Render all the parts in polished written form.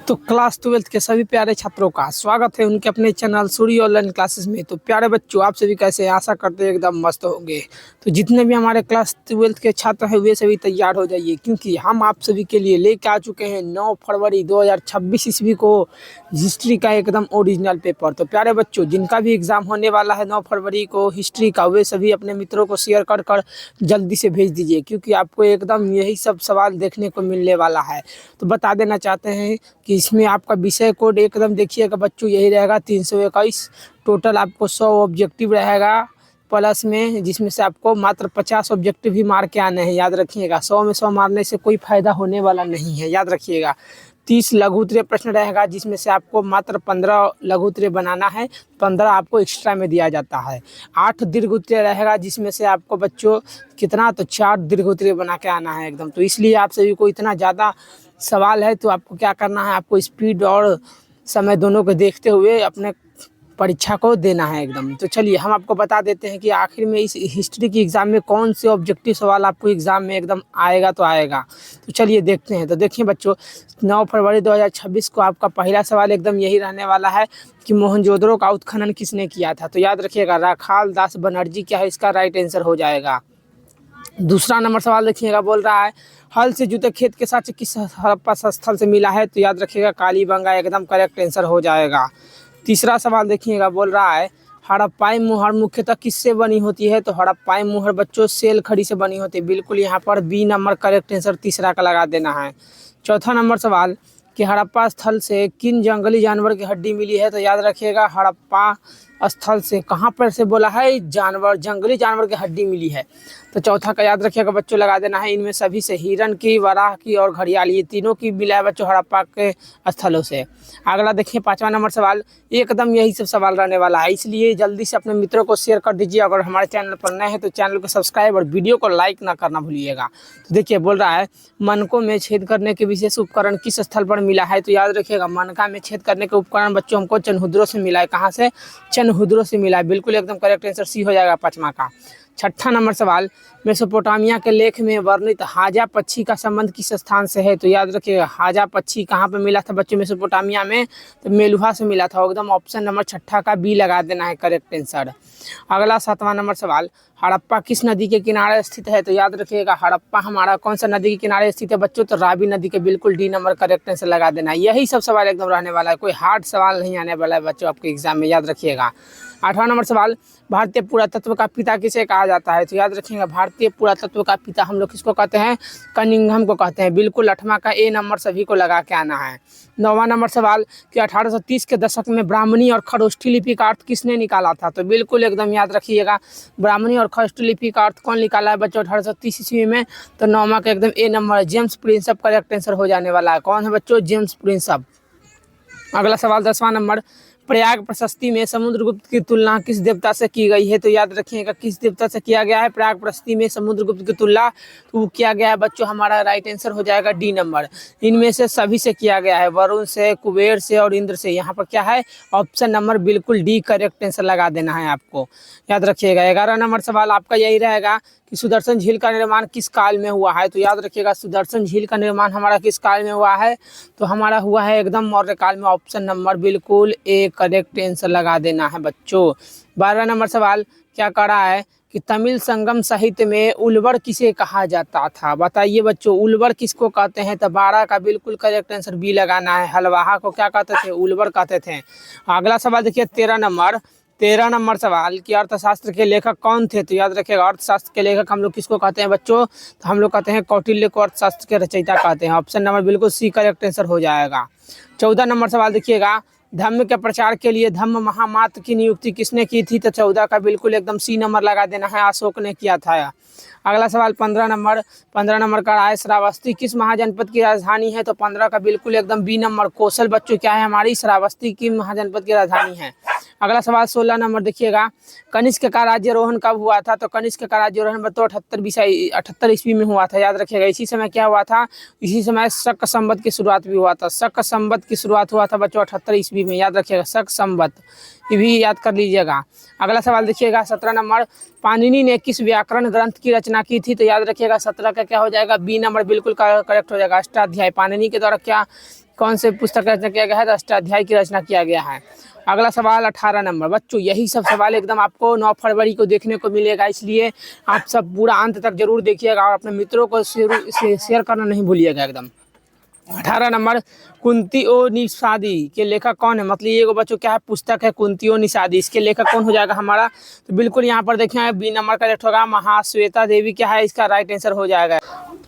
तो class 12th के सभी प्यारे छात्रों का स्वागत है उनके अपने चैनल सूर्य ऑनलाइन क्लासेस में। तो प्यारे बच्चों, आप सभी कैसे हैं? आशा करते हैं एकदम मस्त होंगे। तो जितने भी हमारे क्लास 12th के छात्र हैं वे सभी तैयार हो जाइए, क्योंकि हम आप सभी के लिए लेके आ चुके हैं 9 फरवरी 2026 ईस्वी को हिस्ट्री का एकदम ओरिजिनल पेपर। तो प्यारे बच्चों, जिनका भी एग्ज़ाम होने वाला है 9 फरवरी को हिस्ट्री का, वे सभी अपने मित्रों को शेयर कर कर जल्दी से भेज दीजिए, क्योंकि आपको एकदम यही सब सवाल देखने को मिलने वाला है। तो बता देना चाहते हैं कि इसमें आपका विषय कोड एकदम देखिएगा बच्चों, यही रहेगा 321। टोटल आपको 100 ऑब्जेक्टिव रहेगा प्लस में, जिसमें से आपको मात्र 50 ऑब्जेक्टिव ही मार के आने हैं। याद रखिएगा, 100 में 100 मारने से कोई फायदा होने वाला नहीं है। याद रखिएगा, 30 लघु उत्तरीय प्रश्न रहेगा, जिसमें से आपको मात्र 15 लघु उत्तरीय बनाना है, 15 आपको एक्स्ट्रा में दिया जाता है। 8 दीर्घ उत्तरीय रहेगा, जिसमें से आपको बच्चों कितना, तो 4 दीर्घ उत्तरीय बना के आना है एकदम। तो इसलिए आप सभी को इतना ज़्यादा सवाल है, तो आपको क्या करना है, आपको स्पीड और समय दोनों को देखते हुए अपने परीक्षा को देना है एकदम। तो चलिए हम आपको बता देते हैं कि आखिर में इस हिस्ट्री की एग्ज़ाम में कौन से ऑब्जेक्टिव सवाल आपको एग्ज़ाम में एकदम आएगा तो आएगा। तो चलिए देखते हैं। तो देखिए बच्चों, 9 फरवरी 2026 को आपका पहला सवाल एकदम यही रहने वाला है कि मोहनजोदड़ो का उत्खनन किसने किया था। तो याद रखिएगा, राखाल दास बनर्जी क्या है, इसका राइट आंसर हो जाएगा। दूसरा नंबर सवाल देखिएगा, बोल रहा है हल से जुते खेत के साथ किस हड़प्पा स्थल से मिला है। तो याद रखिएगा, कालीबंगा एकदम करेक्ट आंसर हो जाएगा। तीसरा सवाल देखिएगा, बोल रहा है हड़प्पाई मुहर मुख्यतः किससे बनी होती है। तो हड़प्पाई मुहर बच्चों सेल खड़ी से बनी होती है। बिल्कुल यहाँ पर बी नंबर करेक्ट आंसर तीसरा का लगा देना है। चौथा नंबर सवाल कि हड़प्पा स्थल से किन जंगली जानवर की हड्डी मिली है। तो याद रखिएगा, हड़प्पा स्थल से कहाँ पर से बोला है, जानवर, जंगली जानवर की हड्डी मिली है। तो चौथा का याद रखिएगा बच्चों, लगा देना है। इनमें सभी से हिरन की, वराह की और घड़ियाल, ये तीनों की मिला है बच्चों हड़प्पा के स्थलों से। अगला देखिए 5वां नंबर सवाल, एकदम यही सब सवाल रहने वाला है, इसलिए जल्दी से अपने मित्रों को शेयर कर दीजिए। अगर हमारे चैनल पर नए हैं तो चैनल को सब्सक्राइब और वीडियो को लाइक ना करना भूलिएगा। तो देखिए बोल रहा है मनकों में छेद करने के विशेष उपकरण किस स्थल पर मिला है। तो याद रखिएगा, मनका में छेद करने के उपकरण बच्चों हमको चनहुद्रों से मिला है। कहाँ से? चनहुद्रों से मिला है। बिल्कुल एकदम करेक्ट आंसर सी हो जाएगा 5वां का। छठा नंबर सवाल, मेसोपोटामिया के लेख में वर्णित हाजा पक्षी का संबंध किस स्थान से है। तो याद रखिएगा, हाजा पक्षी कहाँ पे मिला था बच्चों मेसोपोटामिया में, तो मेलुहा से मिला था। एकदम ऑप्शन नंबर छठा का बी लगा देना है करेक्ट आंसर। अगला 7वां नंबर सवाल, हड़प्पा किस नदी के किनारे स्थित है। तो याद रखिएगा, हड़प्पा हमारा कौन सा नदी के किनारे स्थित है बच्चों, तो रावी नदी के। बिल्कुल डी नंबर करेक्ट आंसर लगा देना है। यही सब सवाल एकदम रहने वाला है, कोई हार्ड सवाल नहीं आने वाला है बच्चों आपके एग्जाम में, याद रखिएगा। 8वां नंबर सवाल, भारतीय पुरातत्व का पिता किसे कहा जाता है। तो याद रखिएगा, भारतीय पुरातत्व का पिता हम लोग किसको कहते हैं, कनिंघम को कहते हैं। बिल्कुल 8वां का ए नंबर सभी को लगा के आना है। 9वां नंबर सवाल कि 1830 के दशक में ब्राह्मणी और खरोष्ठी लिपि का अर्थ किसने निकाला था। तो बिल्कुल एकदम याद रखिएगा, ब्राह्मणी और खरोष्ठी लिपि का अर्थ कौन निकाला है बच्चों 1830 ईस्वी में। तो 9वां का एकदम A number James Prinsep correct answer हो जाने वाला है। कौन है बच्चों, जेम्स प्रिंसप। अगला सवाल 10वां नंबर, प्रयाग प्रशस्ति में समुद्रगुप्त की तुलना किस देवता से की गई है। तो याद रखिएगा, किस देवता से किया गया है प्रयाग प्रशस्ति में समुद्रगुप्त की तुलना, तो वो किया गया है बच्चों, हमारा राइट आंसर हो जाएगा डी नंबर। इनमें से सभी से किया गया है, वरुण से, कुबेर से और इंद्र से। यहाँ पर क्या है, ऑप्शन नंबर बिल्कुल डी करेक्ट आंसर लगा देना है आपको, याद रखिएगा। 11 नंबर सवाल आपका यही रहेगा कि सुदर्शन झील का निर्माण किस काल में हुआ है। तो याद रखिएगा, सुदर्शन झील का निर्माण हमारा किस काल में हुआ है, तो हमारा हुआ है एकदम मौर्य काल में। ऑप्शन नंबर बिल्कुल ए करेक्ट आंसर लगा देना है बच्चों। 12 नंबर सवाल क्या कह रहा है कि तमिल संगम साहित्य में उलवर किसे कहा जाता था। बताइए बच्चों, उलवर किसको कहते हैं। तो 12 का बिल्कुल करेक्ट आंसर बी लगाना है, हलवाहा को क्या कहते थे, उलवर कहते थे। अगला सवाल देखिए 13 नंबर सवाल कि अर्थशास्त्र के लेखक कौन थे। तो याद रखिएगा, अर्थशास्त्र के लेखक हम लोग किसको कहते हैं बच्चों, तो हम लोग कहते हैं कौटिल्य को अर्थशास्त्र के रचयिता कहते हैं। ऑप्शन नंबर बिल्कुल सी करेक्ट आंसर हो जाएगा। 14 नंबर सवाल देखिएगा, धम्म के प्रचार के लिए धम्म महामात्र की नियुक्ति किसने की थी। तो 14 का बिल्कुल एकदम सी नंबर लगा देना है, अशोक ने किया था। अगला सवाल 15 नंबर का है श्रावस्ती किस महाजनपद की राजधानी है। तो 15 का बिल्कुल एकदम बी नंबर कौशल बच्चों क्या है, हमारी श्रावस्ती की महाजनपद की राजधानी है। अगला सवाल 16 नंबर देखिएगा, कनिष्क का राज्यारोहण कब हुआ था। तो कनिष्क का राज्यारोहण बच्चों 78 ईस्वी में हुआ था। याद रखिएगा, इसी समय क्या हुआ था, इसी समय शक संवत की शुरुआत भी हुआ था। शक संवत की शुरुआत हुआ था बच्चों 78 ईस्वी में, याद रखिएगा, शक संवत, ये भी याद कर लीजिएगा। अगला सवाल देखिएगा 17 नंबर, पाणिनि ने किस व्याकरण ग्रंथ की रचना की थी। तो याद रखिएगा 17 का क्या हो जाएगा, बी नंबर बिल्कुल करेक्ट हो जाएगा, अष्टाध्यायी। पाणिनि के द्वारा क्या कौन से पुस्तक का रचना किया गया है? तो अष्टाध्यायी की रचना किया गया है। अगला सवाल 18 नंबर। बच्चों यही सब सवाल एकदम आपको 9 फरवरी को देखने को मिलेगा, इसलिए आप सब पूरा अंत तक जरूर देखिएगा और अपने मित्रों को शेयर करना नहीं भूलिएगा एकदम। 18 नंबर, कुंती ओ निषादी के लेखक कौन है? मतलब ये बच्चों क्या है, पुस्तक है कुंती ओ निषादी, इसके लेखक कौन हो जाएगा हमारा? तो बिल्कुल यहाँ पर देखें बी नंबर करेक्ट होगा, महाश्वेता देवी क्या है इसका राइट आंसर हो जाएगा।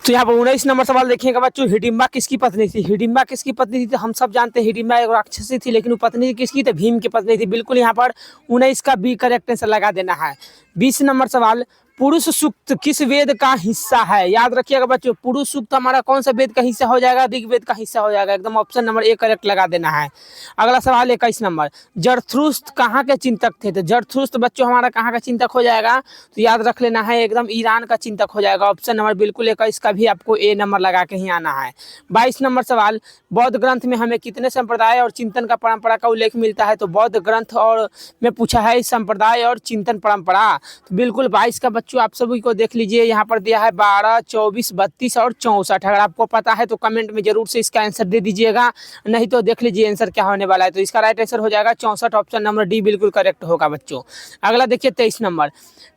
तो यहाँ पर 19 नंबर सवाल देखिएगा बच्चों, हिडिंबा किसकी पत्नी थी? हिडिंबा किसकी पत्नी थी? तो हम सब जानते हैं हिडिंबा एक राक्षसी थी, लेकिन वो पत्नी किसकी? तो भीम की पत्नी थी। बिल्कुल यहाँ पर 19 का बी करेक्ट आंसर लगा देना है। 20 नंबर सवाल, पुरुष सूक्त किस वेद का हिस्सा है? याद रखिएगा बच्चों, पुरुष सूक्त हमारा कौन सा वेद का हिस्सा हो जाएगा? ऋग्वेद का हिस्सा हो जाएगा एकदम। ऑप्शन नंबर ए करेक्ट लगा देना है। अगला सवाल 21 नंबर, जरथुस्त्र कहाँ के चिंतक थे? तो जरथुस्त्र बच्चों हमारा कहाँ का चिंतक हो जाएगा? तो याद रख लेना है एकदम ईरान का चिंतक हो जाएगा। ऑप्शन नंबर बिल्कुल 21 का भी आपको ए नंबर लगा के ही आना है। 22 नंबर सवाल, बौद्ध ग्रंथ में हमें कितने संप्रदाय और चिंतन का परंपरा का उल्लेख मिलता है? तो बौद्ध ग्रंथ और में पूछा है संप्रदाय और चिंतन परंपरा। तो बिल्कुल 22 का बच्चों आप सभी को देख लीजिए, यहाँ पर दिया है 12, 24, 32 और 64। अगर आपको पता है तो कमेंट में जरूर से इसका आंसर दे दीजिएगा, नहीं तो देख लीजिए आंसर क्या होने वाला है। तो इसका राइट आंसर हो जाएगा 64, ऑप्शन नंबर डी बिल्कुल करेक्ट होगा बच्चों। अगला देखिए 23 नंबर,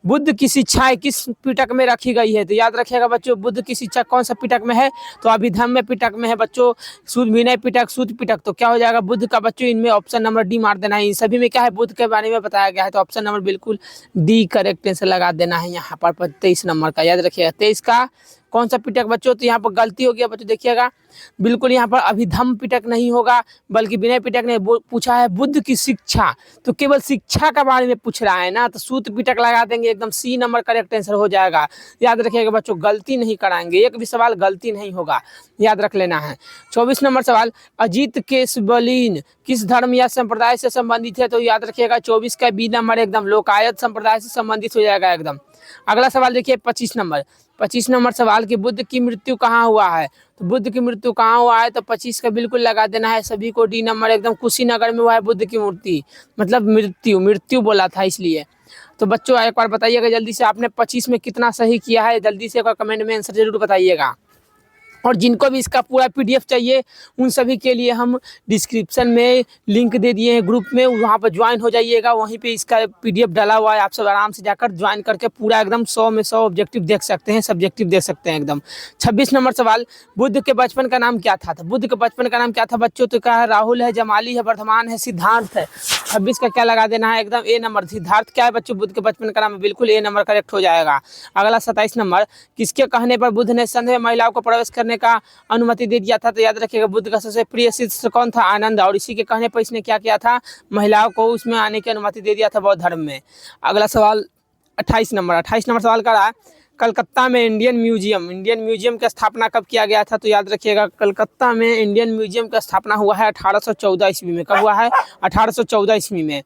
बुद्ध की शिक्षाएं किस पिटक में रखी गई है? तो याद रखिएगा बच्चों, बुद्ध की शिक्षा कौन सा पिटक में है? तो अभिधम्म पिटक में है बच्चों, शुद्ध विनय पिटक, शुद्ध पिटक। तो क्या हो जाएगा बुद्ध का बच्चों? इनमें ऑप्शन नंबर डी मार देना है। इन सभी में क्या है, बुद्ध के बारे में बताया गया है, तो ऑप्शन नंबर बिल्कुल डी करेक्ट आंसर लगा देना है यहाँ पर 23 नंबर का। याद रखिएगा 23 का कौन सा पिटक बच्चों? तो यहाँ पर गलती हो गया बच्चों, देखिएगा बिल्कुल यहाँ पर अभिधम्म पिटक नहीं होगा, बल्कि विनय पिटक ने पूछा है बुद्ध की शिक्षा, तो केवल शिक्षा के बारे में पूछ रहा है ना, तो सूत पिटक लगा देंगे एकदम, सी नंबर करेक्ट आंसर हो जाएगा। याद रखिएगा बच्चों, गलती नहीं कराएंगे, एक भी सवाल गलती नहीं होगा, याद रख लेना है। 24 नंबर सवाल, अजीत केशवलीन किस धर्म या संप्रदाय से संबंधित है? तो याद रखिएगा 24 का बी नंबर एकदम लोकायत संप्रदाय से संबंधित हो जाएगा एकदम। अगला सवाल देखिए 25 नंबर। 25 नंबर सवाल कि बुद्ध की मृत्यु कहाँ हुआ है? तो बुद्ध की मृत्यु कहाँ हुआ है? तो 25 का बिल्कुल लगा देना है सभी को, डी नंबर एकदम, कुशीनगर में हुआ है बुद्ध की मूर्ति, मतलब मृत्यु बोला था इसलिए। तो बच्चों एक बार बताइएगा जल्दी से, आपने 25 में कितना सही किया है? जल्दी से एक बार कमेंट में आंसर जरूर बताइएगा। और जिनको भी इसका पूरा पीडीएफ चाहिए उन सभी के लिए हम डिस्क्रिप्शन में लिंक दे दिए हैं ग्रुप में, वहाँ पर ज्वाइन हो जाइएगा, वहीं पे इसका पीडीएफ डाला हुआ है, आप सब आराम से जाकर ज्वाइन करके पूरा एकदम 100 में 100 ऑब्जेक्टिव देख सकते हैं, सब्जेक्टिव देख सकते हैं एकदम। 26 नंबर सवाल, बुद्ध के बचपन का नाम क्या था? तो बुद्ध के बचपन का नाम क्या था बच्चों? तो क्या है, राहुल है, जमाली है, वर्धमान है, सिद्धार्थ है। 26 का क्या लगा देना है एकदम, ए नंबर। सिद्धार्थ क्या है बच्चों? बुद्ध के बचपन का नाम, बिल्कुल ए नंबर करेक्ट हो जाएगा। अगला 27 नंबर, किसके कहने पर बुद्ध ने संघ में महिलाओं को प्रवेश करने का अनुमति दे दिया था? तो याद रखिएगा बुद्ध का सबसे प्रिय शिष्य कौन था? आनंद, और इसी के कहने पर इसने क्या किया था? महिलाओं को उसमें आने की अनुमति दे दिया था बौद्ध धर्म में। अगला सवाल 28 नंबर। 28 नंबर सवाल करा, कलकत्ता में इंडियन म्यूजियम की स्थापना कब किया गया था? तो याद रखिएगा कलकत्ता में इंडियन म्यूजियम की स्थापना हुआ है 1814 ईस्वी में। कब हुआ है? 1814 ईस्वी में।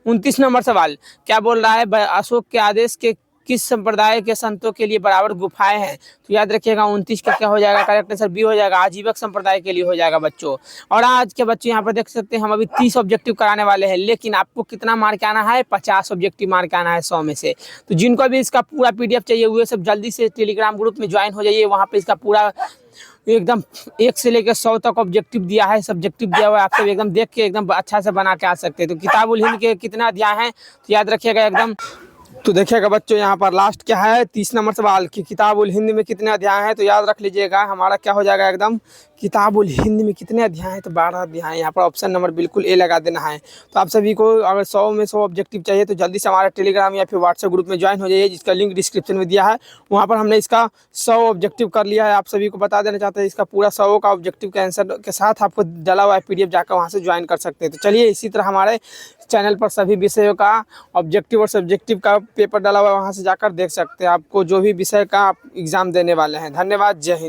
29 नंबर सवाल, क्या बोल रहा है, अशोक के आदेश के किस संप्रदाय के संतों के लिए बराबर गुफाएं हैं? तो याद रखिएगा 29 का क्या हो जाएगा करेक्ट आंसर, बी हो जाएगा, आजीवक संप्रदाय के लिए हो जाएगा बच्चों। और आज के बच्चों यहाँ पर देख सकते हैं हम अभी 30 ऑब्जेक्टिव कराने वाले हैं, लेकिन आपको कितना मार्क आना है? 50 ऑब्जेक्टिव मार्क आना है 100 में से। तो जिनको भी इसका पूरा पीडीएफ चाहिए हुए सब जल्दी से टेलीग्राम ग्रुप में ज्वाइन हो जाइए, वहाँ पे इसका पूरा एकदम 1 से लेकर 100 तक ऑब्जेक्टिव दिया है, सब्जेक्टिव दिया हुआ है, आप सब एकदम देख के एकदम अच्छा से बना के आ सकते हैं। तो किताबुल हिंद के कितना अध्याय हैं तो याद रखिएगा एकदम। तो देखिएगा बच्चों यहाँ पर लास्ट क्या है, 30 नंबर सवाल कि किताबुल हिंद में कितने अध्याय हैं? तो याद रख लीजिएगा हमारा क्या हो जाएगा एकदम, किताबुल हिंद में कितने अध्याय हैं? तो 12 अध्याय। यहाँ पर ऑप्शन नंबर बिल्कुल ए लगा देना है। तो आप सभी को अगर 100 में 100 ऑब्जेक्टिव चाहिए तो जल्दी से हमारे टेलीग्राम या फिर व्हाट्सएप ग्रुप में ज्वाइन हो जाइए, जिसका लिंक डिस्क्रिप्शन में दिया है। वहाँ पर हमने इसका 100 ऑब्जेक्टिव कर लिया है। आप सभी को बता देना चाहते हैं इसका पूरा 100 का ऑब्जेक्टिव के आंसर के साथ आपको डला हुआ है पीडीएफ, जाकर वहाँ से ज्वाइन कर सकते हैं। तो चलिए इसी तरह हमारे चैनल पर सभी विषयों का ऑब्जेक्टिव और सब्जेक्टिव का पेपर डाला हुआ है, वहाँ से जाकर देख सकते हैं आपको जो भी विषय का आप एग्ज़ाम देने वाले हैं। धन्यवाद, जय हिंद।